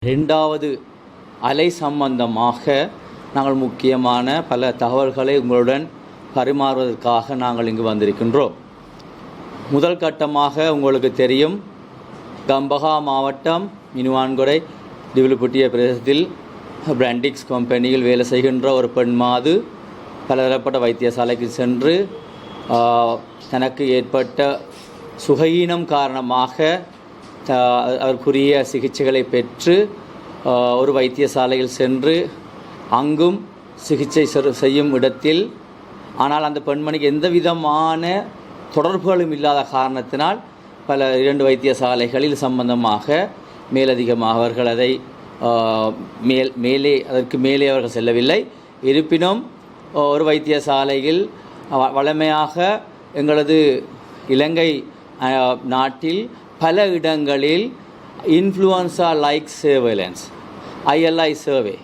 இரண்டாவது அலை சம்பந்தமாக நாங்கள் முக்கியமான பல தகவல்களை உங்களுடன் பரிமாறுவதற்காக நாங்கள் இங்கு வந்திருக்கின்றோம். முதல் கட்டமாக உங்களுக்கு தெரியும், கம்பஹா மாவட்டம் மினுவான்கொடை டிவிலுப்பட்டிய பிரதேசத்தில் பிராண்டிக்ஸ் கம்பெனியில் வேலை செய்கின்ற ஒரு பெண் மாது பலதரப்பட்ட வைத்தியசாலைக்கு சென்று தனக்கு ஏற்பட்ட சுகயீனம் காரணமாக அதற்குரிய சிகிச்சைகளை பெற்று ஒரு வைத்தியசாலையில் சென்று அங்கும் சிகிச்சை செய்யும் இடத்தில், ஆனால் அந்த பெண்மணிக்கு எந்த விதமான தொடர்புகளும் இல்லாத காரணத்தினால் பல 2 வைத்தியசாலைகளில் சம்பந்தமாக மேலதிகமாக அவர்கள் அதை அதற்கு மேலே அவர்கள் செல்லவில்லை. இருப்பினும் ஒரு வைத்தியசாலையில் வழமையாக எங்களது இலங்கை நாட்டில் பல இடங்களில் influenza like surveillance ILI survey,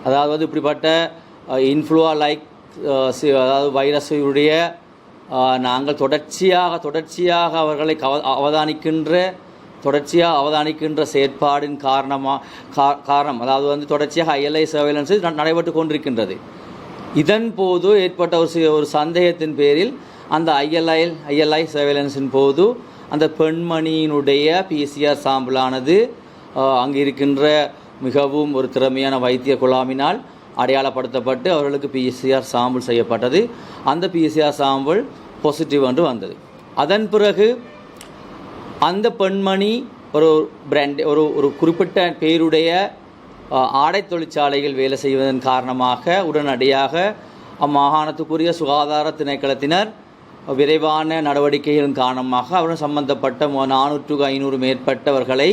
அதாவது இப்படிப்பட்ட இன்ஃப்ளூவா லைக் அதாவது வைரஸுடைய நாங்கள் தொடர்ச்சியாக அவர்களை அவதானிக்கின்ற செயற்பாடின் காரணம் அதாவது தொடர்ச்சியாக ILI சர்வேலன்ஸ் நடைபெற்று கொண்டிருக்கின்றது. இதன் போது ஏற்பட்ட ஒரு சந்தேகத்தின் பேரில் அந்த ILI சர்வேலன்ஸின் போது அந்த பெண்மணியினுடைய PCR சாம்பிளானது அங்கு இருக்கின்ற மிகவும் ஒரு திறமையான வைத்திய குழாமினால் அடையாளப்படுத்தப்பட்டு அவர்களுக்கு PCR சாம்பிள் செய்யப்பட்டது. அந்த PCR சாம்பிள் பாசிட்டிவ் என்று வந்தது. அதன் பிறகு அந்த பெண்மணி ஒரு குறிப்பிட்ட பேருடைய ஆடை தொழிற்சாலையில் வேலை செய்வதன் காரணமாக உடனடியாக அம்மாகாணத்துக்குரிய சுகாதார திணைக்களத்தினர் விரைவான நடவடிக்கைகளின் காரணமாக அவர்கள் சம்பந்தப்பட்ட 400-500 மேற்பட்டவர்களை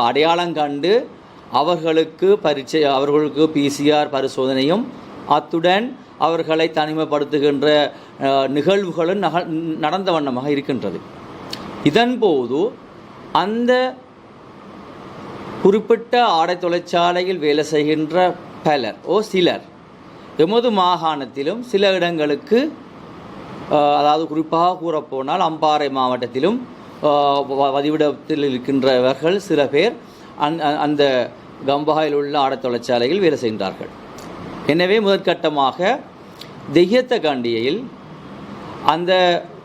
அடையாளம் கண்டு அவர்களுக்கு PCR பரிசோதனையும் அத்துடன் அவர்களை தனிமைப்படுத்துகின்ற நிகழ்வுகளும் நடந்த வண்ணமாக இருக்கின்றது. இதன்போது அந்த குறிப்பிட்ட ஆடை தொழிற்சாலையில் வேலை செய்கின்ற சிலர் எமது மாகாணத்திலும் சில இடங்களுக்கு, அதாவது குறிப்பாக கூறப்போனால் அம்பாறை மாவட்டத்திலும் வதிவிடத்தில் இருக்கின்றவர்கள் சில பேர் அந்த கம்பஹாயில் உள்ள ஆடை தொழிற்சாலையில் வேலை செய்கின்றார்கள். எனவே முதற்கட்டமாக தெய்யத்த கண்டியில் அந்த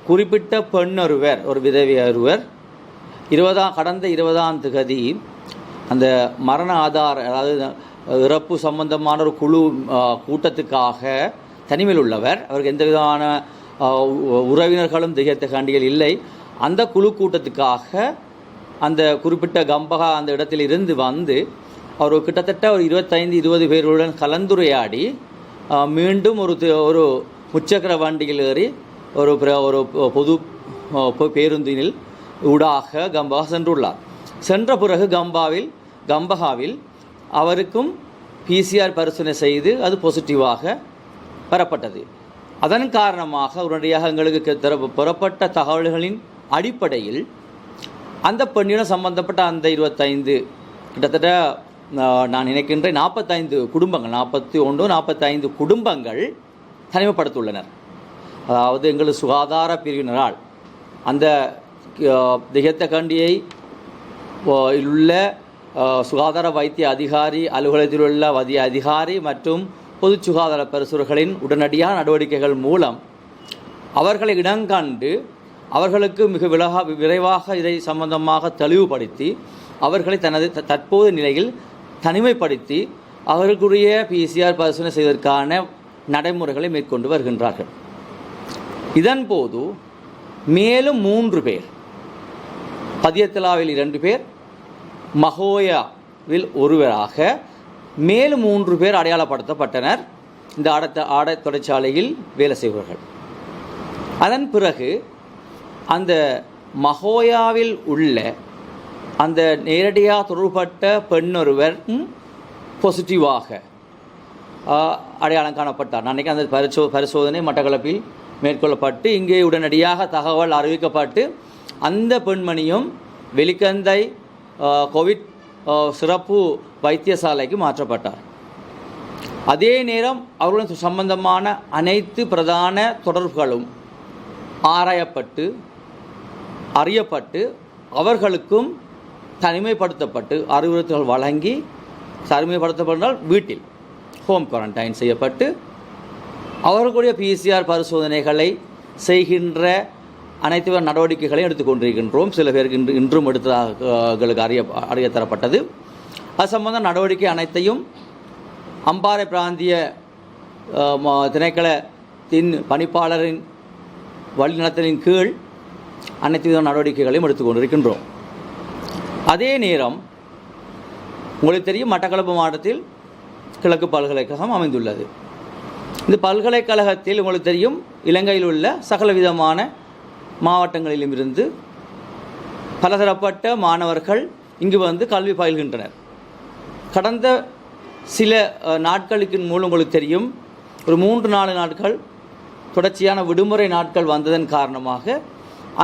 குறிப்பிட்ட பெண்ணொருவர், ஒரு விதவை ஒருவர் கடந்த 20ஆம் தேதி அந்த மரண ஆதார, அதாவது இறப்பு சம்பந்தமான ஒரு குழு கூட்டத்துக்காக தனிமையில் உள்ளவர். அவருக்கு எந்த விதமான உறவினர்களும் தெய்யத்த கண்டியில் இல்லை. அந்த குழு கூட்டத்துக்காக அந்த குறிப்பிட்ட கம்பஹா அந்த இடத்தில் இருந்து வந்து அவர் கிட்டத்தட்ட ஒரு 25-20 பேருடன் கலந்துரையாடி மீண்டும் ஒரு முச்சக்கர வண்டியில் ஏறி ஒரு பொது பேருந்தினில் ஊடாக கம்பஹா சென்றுள்ளார். சென்ற பிறகு கம்பஹாவில் அவருக்கும் PCR பரிசோதனை செய்து அது பாசிட்டிவாக பெறப்பட்டது. அதன் காரணமாக உடனடியாக எங்களுக்கு பெறப்பட்ட தகவல்களின் அடிப்படையில் அந்த பெண்ணிடம் சம்பந்தப்பட்ட அந்த 25 கிட்டத்தட்ட நான் நினைக்கின்றேன் 45 குடும்பங்கள், 41-45 குடும்பங்கள் தனிமைப்படுத்தியுள்ளனர். அதாவது எங்கள் சுகாதார பிரிவினரால் அந்த திகத்த கண்டியை உள்ள சுகாதார வைத்திய அதிகாரி அலுவலகத்தில் உள்ள வைத்திய அதிகாரி மற்றும் பொது சுகாதார பரிசோதனைகளின் உடனடியான நடவடிக்கைகள் மூலம் அவர்களை இடங்கண்டு அவர்களுக்கு மிக விரைவாக இதை சம்பந்தமாக தெளிவுபடுத்தி அவர்களை தனது தற்போது நிலையில் தனிமைப்படுத்தி அவர்களுக்குரிய PCR பரிசோதனை செய்வதற்கான நடைமுறைகளை மேற்கொண்டு வருகின்றார்கள். இதன்போது மேலும் 3 பேர், பதியத்தலாவில் 2 பேர், மகோயாவில் ஒருவராக மேலும் 3 பேர் அடையாளப்படுத்தப்பட்டனர் இந்த ஆடை தொழிற்சாலையில் வேலை செய்பவர்கள். அதன் பிறகு அந்த மகோயாவில் உள்ள அந்த நேரடியாக தொடர்பட்ட பெண்ணொருவர் பாசிட்டிவாக அடையாளம் காணப்பட்டார். அன்றைக்கி அந்த பரிசோதனை மட்டக்களப்பில் மேற்கொள்ளப்பட்டு இங்கே உடனடியாக தகவல் அறிவிக்கப்பட்டு அந்த பெண்மணியும் வெலிக்கந்தை கோவிட் சிறப்பு வைத்தியசாலைக்கு மாற்றப்பட்டார். அதே நேரம் அவர்களுடன் சம்பந்தமான அனைத்து பிரதான தொடர்புகளும் ஆராயப்பட்டு அறியப்பட்டு அவர்களுக்கும் தனிமைப்படுத்தப்பட்டு அறிவுறுத்தல்கள் வழங்கி தனிமைப்படுத்தப்பட்டால் வீட்டில் ஹோம் குவாரண்டைன் செய்யப்பட்டு அவர்களுடைய பிசிஆர் பரிசோதனைகளை செய்கின்ற அனைத்து நடவடிக்கைகளையும் எடுத்துக்கொண்டிருக்கின்றோம். சில பேருக்கு இன்றும் எடுத்ததாக அறிய தரப்பட்டது. அது சம்பந்த நடவடிக்கை அனைத்தையும் அம்பாறை பிராந்திய திணைக்களத்தின் பணிப்பாளரின் வழிநடத்தலின் கீழ் அனைத்து வித நடவடிக்கைகளையும் எடுத்துக்கொண்டிருக்கின்றோம். அதே நேரம் உங்களுக்கு தெரியும், மட்டக்களப்பு மாவட்டத்தில் கிழக்கு பல்கலைக்கழகம் அமைந்துள்ளது. இந்த பல்கலைக்கழகத்தில் உங்களுக்கு தெரியும், இலங்கையில் உள்ள சகலவிதமான மாவட்டங்களிலும் இருந்து பலதரப்பட்ட மாணவர்கள் இங்கு வந்து கல்வி பயில்கின்றனர். கடந்த சில நாட்களுக்கு மூலம் உங்களுக்கு தெரியும், ஒரு 3-4 நாட்கள் தொடர்ச்சியான விடுமுறை நாட்கள் வந்ததன் காரணமாக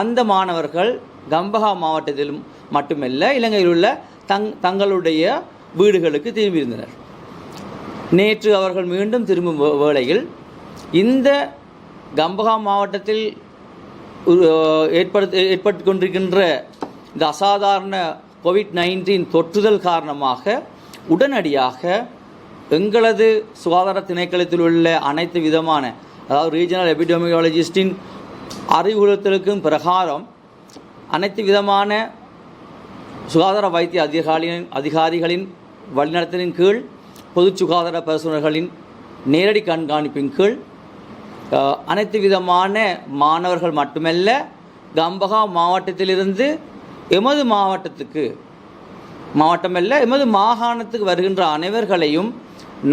அந்த மாணவர்கள் கம்பஹா மாவட்டத்திலும் மட்டுமல்ல இலங்கையில் உள்ள தங்களுடைய வீடுகளுக்கு திரும்பியிருந்தனர். நேற்று அவர்கள் மீண்டும் திரும்பும் வேளையில் இந்த கம்பஹா மாவட்டத்தில் ஏற்பட்டு கொண்டிருக்கின்ற இந்த அசாதாரண கோவிட்-19 தொற்றுதல் காரணமாக உடனடியாக எங்களது சுகாதார திணைக்களத்தில் உள்ள அனைத்து விதமான, அதாவது ரீஜனல் எபிடெமியாலஜிஸ்டின் அறிவுறுத்தலுக்கும் பிரகாரம் அனைத்து விதமான சுகாதார வைத்திய அதிகாரிகளின் வழிநடத்தலின் கீழ், பொது சுகாதார பரிசோதனைகளின் நேரடி கண்காணிப்பின் கீழ் அனைத்து விதமான மாணவர்கள் மட்டுமல்ல, கம்பஹா மாவட்டத்திலிருந்து எமது மாவட்டமல்ல எமது மாகாணத்துக்கு வருகின்ற அனைவர்களையும்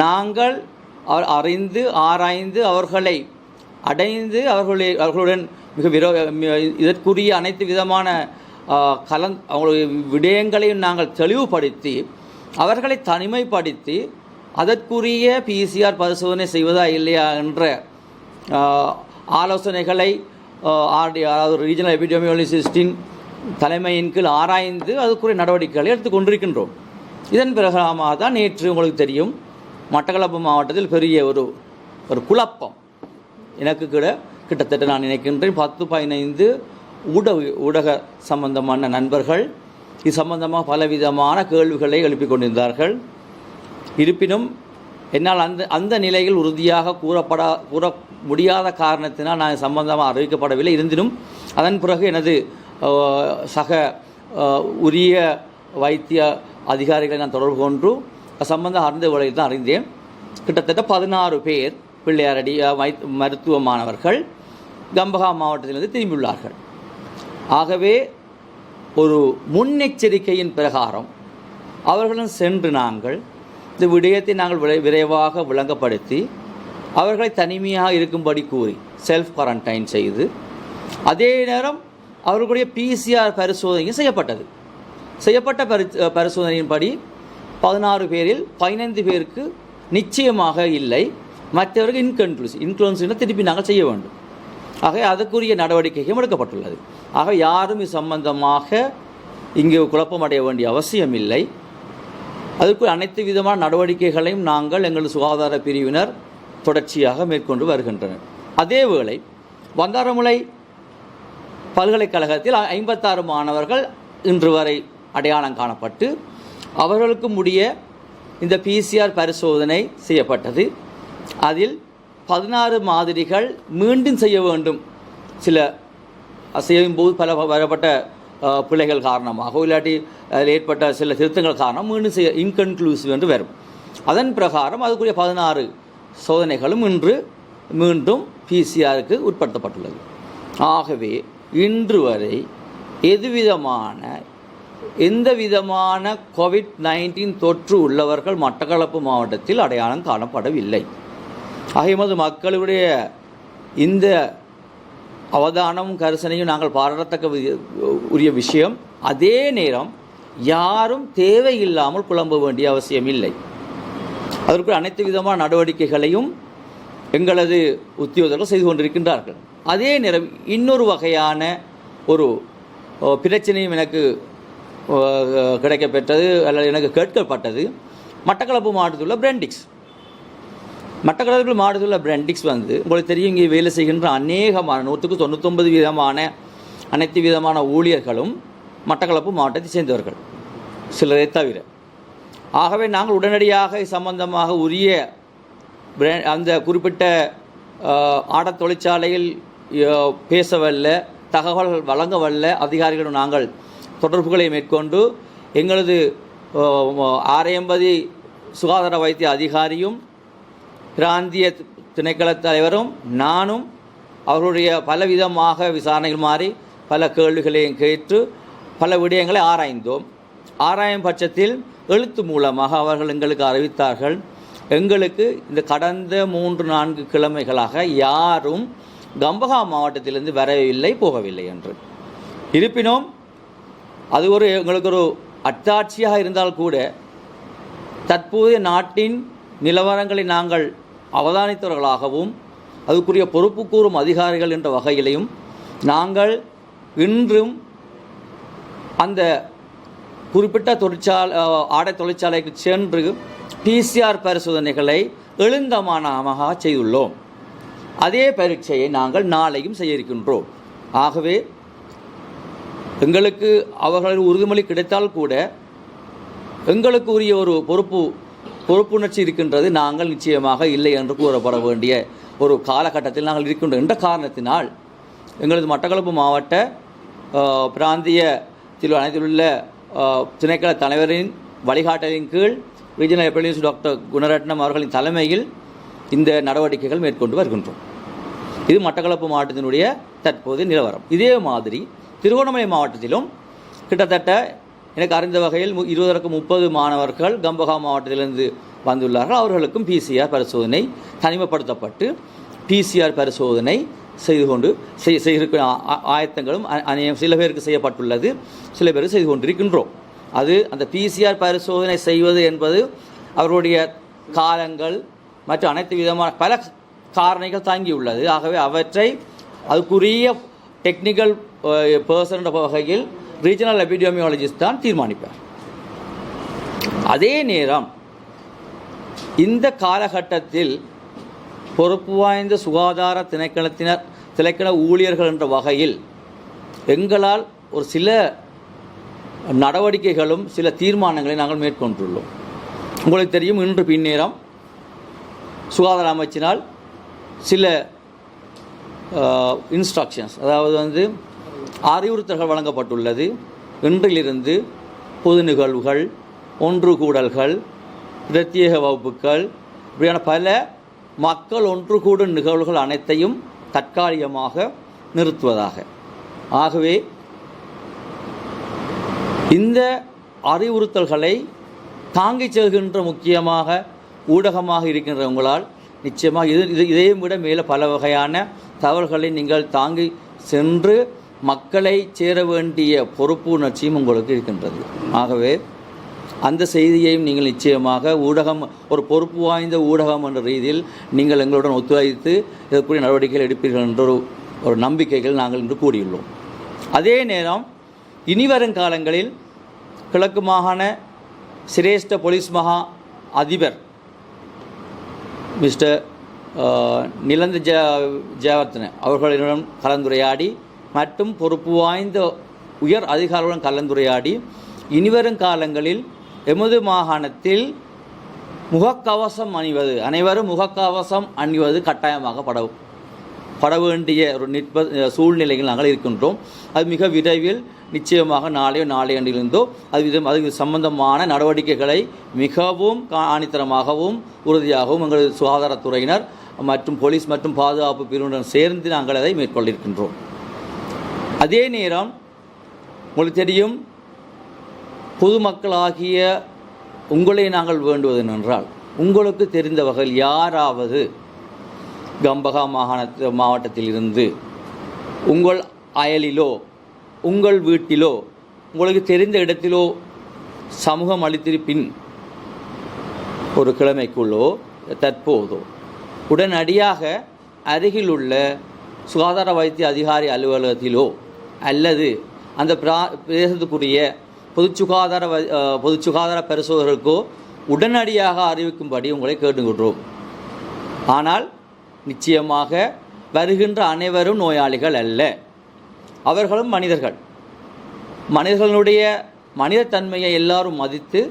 நாங்கள் அறிந்து ஆராய்ந்து அவர்களை அடைந்து அவர்களுடன் இதற்குரிய அனைத்து விதமான அவங்களுடைய விடயங்களையும் நாங்கள் தெளிவுபடுத்தி அவர்களை தனிமைப்படுத்தி அதற்குரிய பிசிஆர் பரிசோதனை செய்வதா இல்லையா என்ற ஆலோசனைகளை அதாவது ரீஜனல் எபிடெமியாலஜிஸ்டின் தலைமையின் கீழ் ஆராய்ந்து அதுக்குரிய நடவடிக்கைகளை எடுத்துக்கொண்டிருக்கின்றோம். இதன் பிரகாரமாக தான் நேற்று உங்களுக்கு தெரியும், மட்டக்களப்பு மாவட்டத்தில் பெரிய ஒரு குழப்பம் எனக்கு கிட்டத்தட்ட நான் நினைக்கின்றேன் 10-15 ஊடக சம்பந்தமான நண்பர்கள் இது சம்பந்தமாக பலவிதமான கேள்விகளை எழுப்பிக் கொண்டிருந்தார்கள். இருப்பினும் என்னால் அந்த நிலையில் உறுதியாக கூற முடியாத காரணத்தினால் நான் சம்பந்தமாக அறிவிக்கப்படவில்லை. இருந்தினும் அதன் பிறகு எனது சக உரிய வைத்திய அதிகாரிகளை நான் தொடர்பு கொண்டு சம்பந்தம் அறிந்த வேளையில் தான் அறிந்தேன். கிட்டத்தட்ட 16 பேர் பிள்ளையாரடி மருத்துவ மாணவர்கள் கம்பஹா மாவட்டத்திலிருந்து திரும்பியுள்ளார்கள். ஆகவே ஒரு முன்னெச்சரிக்கையின் பிரகாரம் அவர்களும் சென்று நாங்கள் இந்த விடயத்தை நாங்கள் விரைவாக விளங்கப்படுத்தி அவர்களை தனிமையாக இருக்கும்படி கூறி செல்ஃப் குவாரண்டைன் செய்து, அதே நேரம் அவர்களுடைய பிசிஆர் பரிசோதனை செய்யப்பட்ட பரிசோதனையின்படி 16 பேரில் 15 பேருக்கு நிச்சயமாக இல்லை, மற்றவர்கள் இன்க்ளூசிவ் திருப்பி நாங்கள் செய்ய வேண்டும். ஆக அதுக்குரிய நடவடிக்கையும் எடுக்கப்பட்டுள்ளது. ஆக யாரும் இது சம்பந்தமாக இங்கு குழப்பமடைய வேண்டிய அவசியம் இல்லை. அதற்கு அனைத்து விதமான நடவடிக்கைகளையும் நாங்கள் எங்கள் சுகாதார பிரிவினர் தொடர்ச்சியாக மேற்கொண்டு வருகின்றனர். அதேவேளை வந்தாரமுலை பல்கலைக்கழகத்தில் 56 மாணவர்கள் இன்று வரை அடையாளம் காணப்பட்டு அவர்களுக்கு முடிய இந்த பிசிஆர் பரிசோதனை செய்யப்பட்டது. அதில் 16 மாதிரிகள் மீண்டும் செய்ய வேண்டும். சில செய்யும்போது பல வரப்பட்ட பிழைகள் காரணமாக இல்லாட்டி அதில் ஏற்பட்ட சில திருத்தங்கள் காரணம் மீண்டும் செய்ய இன்கன்க்ளூசிவ் என்று வரும். அதன் பிரகாரம் அதுக்குரிய 16 சோதனைகளும் இன்று மீண்டும் பிசிஆருக்கு உட்படுத்தப்பட்டுள்ளது. ஆகவே இன்று வரை எந்த விதமான கோவிட்-19 தொற்று உள்ளவர்கள் மட்டக்களப்பு மாவட்டத்தில் அடையாளம் காணப்படவில்லை. எமது மக்களுடைய இந்த அவதானமும் கரிசனையும் நாங்கள் பாராட்டத்தக்க உரிய விஷயம். அதே நேரம் யாரும் தேவையில்லாமல் குழம்ப வேண்டிய அவசியம் இல்லை. அதற்கு அனைத்து விதமான நடவடிக்கைகளையும் எங்களது உத்தியோகர்கள் செய்து கொண்டிருக்கின்றார்கள். அதே நேரம் இன்னொரு வகையான ஒரு பிரச்சனையும் எனக்கு கிடைக்கப்பெற்றது அல்லது எனக்கு கேட்கப்பட்டது. மட்டக்களப்பு மாவட்டத்தில் உள்ள மட்டக்களப்பு மாவட்டத்தில் உள்ள பிராண்டிக்ஸ் உங்களுக்கு தெரியும், இங்கே வேலை செய்கின்ற அநேகமான 199 விதமான அனைத்து விதமான ஊழியர்களும் மட்டக்களப்பு மாவட்டத்தை சேர்ந்தவர்கள். சிலரை தவிர. ஆகவே நாங்கள் உடனடியாக சம்பந்தமாக உரிய அந்த குறிப்பிட்ட ஆடத் தொழிற்சாலையில் பேசவல்ல, தகவல் வழங்கவல்ல அதிகாரிகளுடன் நாங்கள் தொடர்புகளை மேற்கொண்டு எங்களது ஆரையம்பதி சுகாதார வைத்திய அதிகாரியும் பிராந்திய திணைக்கள தலைவரும் நானும் அவர்களுடைய பலவிதமாக விசாரணைகள் மாறி பல கேள்விகளையும் கேட்டு பல விடயங்களை ஆராய்ந்தோம். ஆராயும் பட்சத்தில் எழுத்து மூலமாக அவர்கள் எங்களுக்கு அறிவித்தார்கள், எங்களுக்கு இந்த கடந்த 3-4 கிழமைகளாக யாரும் கம்பஹா மாவட்டத்திலிருந்து வரவில்லை, போகவில்லை என்று. இருப்பினும் அது எங்களுக்கு ஒரு அத்தாட்சியாக இருந்தால் கூட தற்போதைய நாட்டின் நிலவரங்களை நாங்கள் அவதானித்தவர்களாகவும் அதுக்குரிய பொறுப்பு கூறும் அதிகாரிகள் என்ற வகையிலையும் நாங்கள் இன்றும் அந்த குறிப்பிட்ட ஆடை தொழிற்சாலைக்கு சென்று PCR பரிசோதனைகளை எழுந்தமானமாக செய்துள்ளோம். அதே பரீட்சையை நாங்கள் நாளையும் செய்ய இருக்கின்றோம். ஆகவே எங்களுக்கு அவர்களின் உறுதிமொழி கிடைத்தால் கூட எங்களுக்கு உரிய ஒரு பொறுப்புணர்ச்சி இருக்கின்றது. நாங்கள் நிச்சயமாக இல்லை என்று கூறப்பட வேண்டிய ஒரு காலகட்டத்தில் நாங்கள் இருக்கின்றோம் என்ற காரணத்தினால் எங்களது மட்டக்களப்பு மாவட்ட பிராந்தியத்தில் அனைத்தில் உள்ள திணைக்கள தலைவரின் வழிகாட்டலின் கீழ் ரீஜனல் எபிடமியாலஜிஸ்ட் டாக்டர் குணரட்னம் அவர்களின் தலைமையில் இந்த நடவடிக்கைகள் மேற்கொண்டு வருகின்றோம். இது மட்டக்களப்பு மாவட்டத்தினுடைய தற்போதைய நிலவரம். இதே மாதிரி திருகோணமலை மாவட்டத்திலும் கிட்டத்தட்ட எனக்கு அறிந்த வகையில் 20-30 மாணவர்கள் கம்பஹா மாவட்டத்திலிருந்து வந்துள்ளார்கள். அவர்களுக்கும் PCR பரிசோதனை தனிமைப்படுத்தப்பட்டு PCR பரிசோதனை செய்திருக்கிற ஆயத்தங்களும் சில பேருக்கு செய்யப்பட்டுள்ளது, சில பேருக்கு செய்து கொண்டிருக்கின்றோம். அந்த PCR பரிசோதனை செய்வது என்பது அவருடைய காலங்கள் மற்றும் அனைத்து விதமான பல காரணிகள் தாங்கியுள்ளது. ஆகவே அவற்றை அதுக்குரிய டெக்னிக்கல் பர்சன் என்ற வகையில் ரீஜனல் எபிடமியாலஜிஸ்ட் தான் தீர்மானிப்பார். அதே நேரம் இந்த காலகட்டத்தில் பொறுப்பு வாய்ந்த சுகாதார திணைக்கள ஊழியர்கள் என்ற வகையில் எங்களால் ஒரு சில நடவடிக்கைகளும் சில தீர்மானங்களை நாங்கள் மேற்கொண்டுள்ளோம். உங்களுக்கு தெரியும், இன்று பின்னேரம் சுகாதார அமைச்சினால் சில இன்ஸ்ட்ரக்ஷன்ஸ், அதாவது அறிவுறுத்தல்கள் வழங்கப்பட்டுள்ளது. இன்றிலிருந்து பொது நிகழ்வுகள், ஒன்று கூடல்கள், பிரத்யேக வகுப்புகள், இப்படியான பல மக்கள் ஒன்று கூடும் நிகழ்வுகள் அனைத்தையும் தற்காலிகமாக நிறுத்துவதாக. ஆகவே இந்த அறிவுறுத்தல்களை தாங்கிச் செல்கின்ற முக்கியமாக ஊடகமாக இருக்கின்ற உங்களால் நிச்சயமாக இதையும் விட மேலே பல வகையான தவறுகளை நீங்கள் தாங்கி சென்று மக்களை சேர வேண்டிய பொறுப்பு உணர்ச்சியும் உங்களுக்கு இருக்கின்றது. ஆகவே அந்த செய்தியையும் நீங்கள் நிச்சயமாக ஊடகம், ஒரு பொறுப்பு வாய்ந்த ஊடகம் என்ற ரீதியில் நீங்கள் எங்களுடன் ஒத்துழைத்து இதற்குரிய நடவடிக்கைகள் எடுப்பீர்கள் என்ற ஒரு நம்பிக்கைகள் நாங்கள் இன்று கூறியுள்ளோம். அதே நேரம் இனிவரும் காலங்களில் கிழக்கு மாகாண சிரேஷ்ட போலீஸ் மகா அதிபர் மிஸ்டர் நிலந்த ஜெயவர்தன அவர்களிடம் கலந்துரையாடி மற்றும் பொறுப்பு வாய்ந்த உயர் அதிகாரிகளுடன் கலந்துரையாடி இனிவரும் காலங்களில் எமது மாகாணத்தில் முகக்கவசம் அணிவது, அனைவரும் முகக்கவசம் அணிவது கட்டாயமாக பட வேண்டிய ஒரு சூழ்நிலையில் நாங்கள் இருக்கின்றோம். அது மிக விரைவில் நிச்சயமாக நாளையண்டிலிருந்தோ அது சம்பந்தமான நடவடிக்கைகளை மிகவும் ஆணித்தரமாகவும் உறுதியாகவும் எங்களது சுகாதாரத்துறையினர் மற்றும் போலீஸ் மற்றும் பாதுகாப்பு பிரிவினருடன் சேர்ந்து நாங்கள் அதை மேற்கொண்டிருக்கின்றோம். அதே நேரம் உங்களுக்கு தெரியும், பொதுமக்களாகிய உங்களை நாங்கள் வேண்டுவது என்னென்றால், உங்களுக்கு தெரிந்த வகையில் யாராவது கம்பஹா மாவட்டத்தில் இருந்து உங்கள் அயலிலோ உங்கள் வீட்டிலோ உங்களுக்கு தெரிந்த இடத்திலோ சமூகம் அளித்திருப்பின் ஒரு கிழமைக்குள்ளோ தற்போதோ உடனடியாக அருகிலுள்ள சுகாதார வைத்திய அதிகாரி அலுவலகத்திலோ அல்லது அந்த பிரதேசத்துக்குரிய பொது சுகாதார பரிசோதகர்களுக்கோ உடனடியாக அறிவிக்கும்படி உங்களை கேட்டுக்கொள்கிறோம். ஆனால் நிச்சயமாக வருகின்ற அனைவரும் நோயாளிகள் அல்ல, அவர்களும் மனிதர்களுடைய மனிதத்தன்மையை எல்லாரும் மதித்து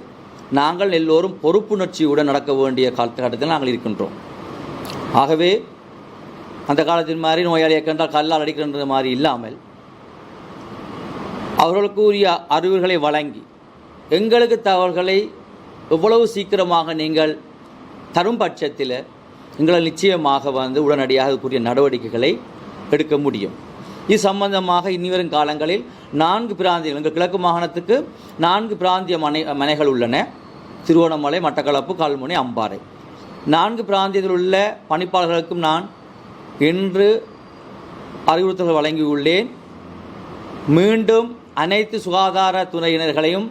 நாங்கள் எல்லோரும் பொறுப்புணர்ச்சியுடன் நடக்க வேண்டிய காலகட்டத்தில் நாங்கள் இருக்கின்றோம். ஆகவே அந்த காலத்தின் மாதிரி நோயாளியை கண்டால் கல்லால் அடிக்கின்ற மாதிரி இல்லாமல் அவர்களுக்கு உரிய அறிவுகளை வழங்கி எங்களுக்கு தகவல்களை எவ்வளவு சீக்கிரமாக நீங்கள் தரும் பட்சத்தில் எங்களால் நிச்சயமாக உடனடியாக கூடிய நடவடிக்கைகளை எடுக்க முடியும். இது சம்பந்தமாக இனிவரும் காலங்களில் 4 பிராந்தியங்கள், எங்கள் கிழக்கு மாகாணத்துக்கு 4 பிராந்திய மனைகள் உள்ளன. திருவண்ணாமலை, மட்டக்களப்பு, கல்முனை, அம்பாறை. 4 பிராந்தியத்தில் உள்ள பணிப்பாளர்களுக்கும் நான் இன்று அறிவுறுத்தல்கள் வழங்கியுள்ளேன். மீண்டும் அனைத்து சுகாதார துறையினர்களையும்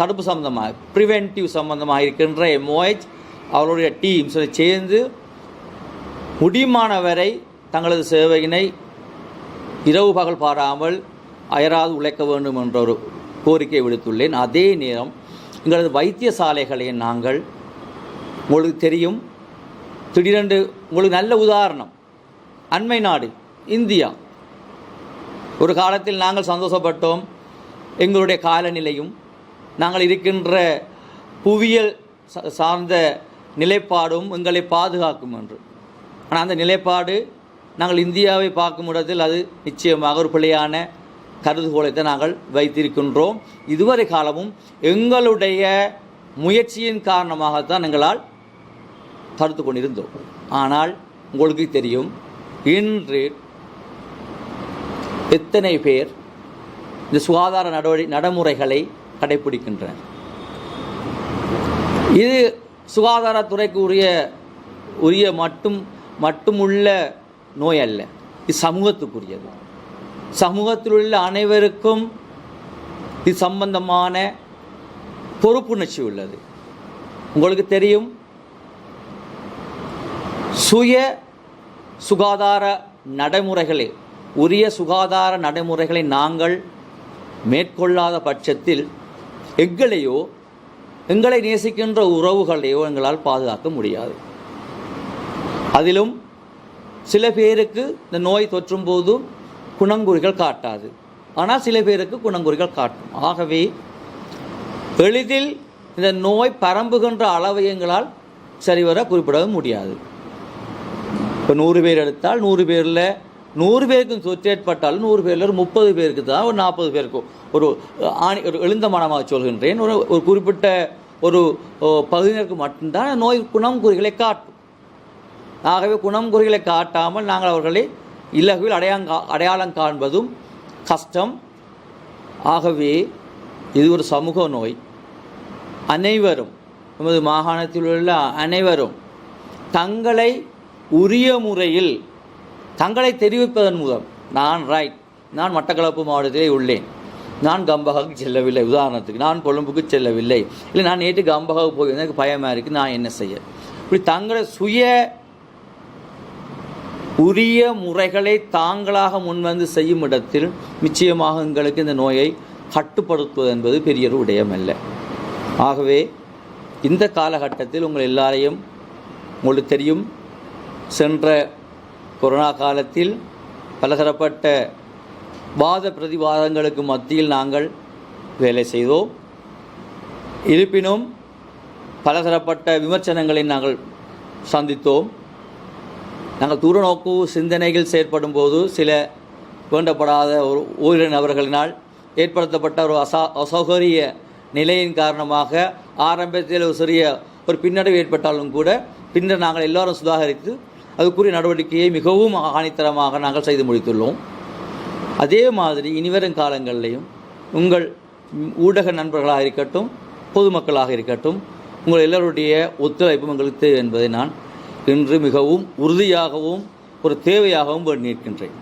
தடுப்பு சம்பந்தமாக ப்ரிவென்டிவ் சம்பந்தமாக இருக்கின்ற MOH அவருடைய டீம்ஸ் சேர்ந்து முடியுமானவரை தங்களது சேவையினை இரவு பகல் பாராமல் அயராது உழைக்க வேண்டும் என்ற ஒரு கோரிக்கை விடுத்துள்ளேன். அதே நேரம் எங்களது வைத்தியசாலைகளை நாங்கள், உங்களுக்கு தெரியும், திடீரென்று உங்களுக்கு நல்ல உதாரணம் அண்மை நாடு இந்தியா. ஒரு காலத்தில் நாங்கள் சந்தோஷப்பட்டோம், எங்களுடைய காலநிலையும் நாங்கள் இருக்கின்ற புவியியல் சார்ந்த நிலைப்பாடும் எங்களை பாதுகாக்கும் என்று. ஆனால் அந்த நிலைப்பாடு நாங்கள் இந்தியாவை பார்க்கும் இடத்தில் அது நிச்சயமாக ஒரு பிழையான கருதுகோளைத்தான் நாங்கள் வைத்திருக்கின்றோம். இதுவரை காலமும் எங்களுடைய முயற்சியின் காரணமாகத்தான் எங்களால் தடுத்து கொண்டிருந்தோம். ஆனால் உங்களுக்கு தெரியும், இன்று எத்தனை பேர் இந்த சுகாதார நடைமுறைகளை கடைபிடிக்கின்றனர். இது சுகாதாரத்துறைக்கு உரிய மட்டுமுள்ள நோய் அல்ல, இது சமூகத்துக்குரியது. சமூகத்தில் உள்ள அனைவருக்கும் இது சம்பந்தமான பொறுப்புணர்ச்சி உள்ளது. உங்களுக்கு தெரியும், சுய சுகாதார நடைமுறைகளை, உரிய சுகாதார நடைமுறைகளை நாங்கள் மேற்கொள்ளாத பட்சத்தில் எங்களை நேசிக்கின்ற உறவுகளையோ எங்களால் பாதுகாக்க முடியாது. அதிலும் சில பேருக்கு இந்த நோய் தொற்றும் போது குணங்குறிகள் காட்டாது, ஆனால் சில பேருக்கு குணங்குறிகள் காட்டும். ஆகவே எளிதில் இந்த நோய் பரம்புகின்ற அளவை எங்களால் சரிவர குறிப்பிடவும் முடியாது. இப்போ 100 பேர் எடுத்தால் 100 பேரில் 100 பேருக்கும் தொற்று ஏற்பட்டாலும் 100 பேரில் ஒரு 30 பேருக்கு தான், ஒரு 40 பேருக்கும் ஒரு எழுந்த மனமாக சொல்கின்றேன், ஒரு குறிப்பிட்ட ஒரு பகுதியினருக்கு மட்டும்தான் நோய் குணங்குறிகளை காட்டும். ஆகவே குணங்குறிகளை காட்டாமல் நாங்கள் அவர்களை இலகுவில் அடையாளம் காண்பதும் கஷ்டம். ஆகவே இது ஒரு சமூக நோய். அனைவரும், நமது மாகாணத்தில் உள்ள அனைவரும் தங்களை உரிய முறையில் தங்களை தெரிவிப்பதன் மூலம், நான் மட்டக்களப்பு மாவட்டத்திலே உள்ளேன், நான் கம்பகாவுக்கு செல்லவில்லை, உதாரணத்துக்கு நான் கொழும்புக்கு செல்லவில்லை, இல்லை நான் நேற்று கம்பகாவுக்கு போய் எனக்கு பயமாக இருக்குது, நான் என்ன செய்ய, இப்படி தங்களை சுய உரிய முறைகளை தாங்களாக முன்வந்து செய்யும் இடத்தில் நிச்சயமாக எங்களுக்கு இந்த நோயை கட்டுப்படுத்துவது என்பது பெரிய ஒரு விடயமல்ல. ஆகவே இந்த காலகட்டத்தில் உங்கள் எல்லாரையும், உங்களுக்கு தெரியும், சென்ற கொரோனா காலத்தில் பலதரப்பட்ட வாத பிரதிவாதங்களுக்கு மத்தியில் நாங்கள் வேலை செய்தோம். இருப்பினும் பலதரப்பட்ட விமர்சனங்களை நாங்கள் சந்தித்தோம். நாங்கள் தூரநோக்கு சிந்தனைகள் செயற்படும் போது சில வேண்டப்படாத ஓரிரு நபர்களினால் ஏற்படுத்தப்பட்ட ஒரு அசௌகரிய நிலையின் காரணமாக ஆரம்பத்தில் ஒரு சிறிய ஒரு பின்னடைவு ஏற்பட்டாலும் கூட பின்னர் நாங்கள் எல்லோரும் சுதாகரித்து அதுக்குரிய நடவடிக்கையை மிகவும் ஆணித்தரமாக நாங்கள் செய்து முடித்துள்ளோம். அதே மாதிரி இனிவரும் காலங்களிலையும் உங்கள் ஊடக நண்பர்களாக இருக்கட்டும், பொதுமக்களாக இருக்கட்டும், உங்கள் எல்லோருடைய ஒத்துழைப்பும் எங்களுக்கு தேவை என்பதை நான் இன்று மிகவும் உறுதியாகவும் ஒரு தேவையாகவும் வேண்டி நிற்கின்றேன்.